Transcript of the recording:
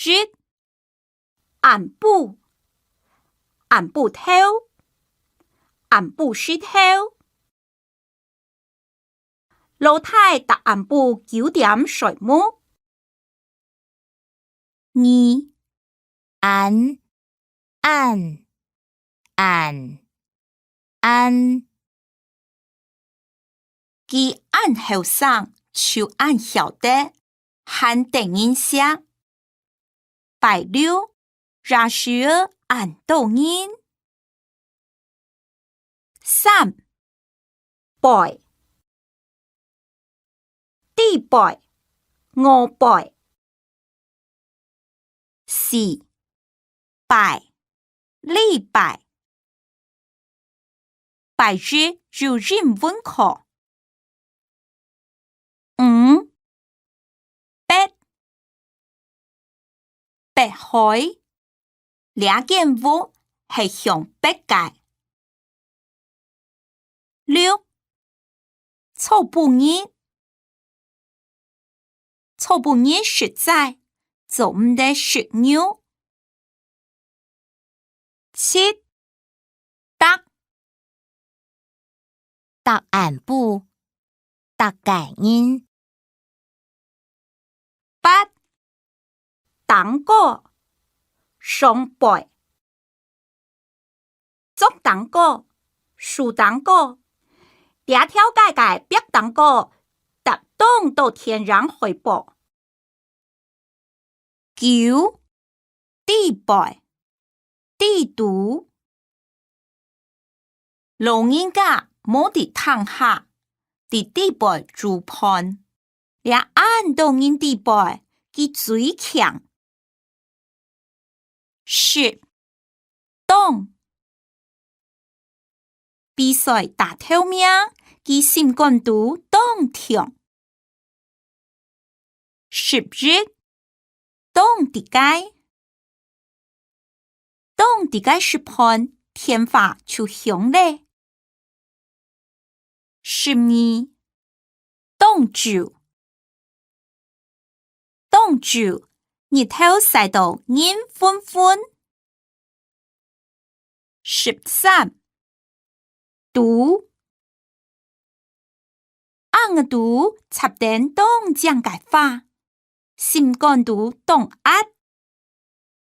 日暗晡暗晡頭暗晡時頭老太逐暗晡9點睡夢2按按按按佢按後生就按曉得和等音寫拜六若是按抖音3拜第拜5拜4拜禮拜拜日有人文課5八八開倆件物係向北界6草本日草本日實在做唔得食牛7逐暗晡逐解音8當果雙拜竹當果樹當果倆條界界白當果達動到天然回報9地拜地圖老人家冇地躺下地拜主盤倆按到人地拜佢最強10動比賽打透命佢心肝肚動跳10日動地界動地界是盤天法就響咧12動酒動酒日頭曬到眼昏昏13讀按個讀插電動將解法心肝肚動壓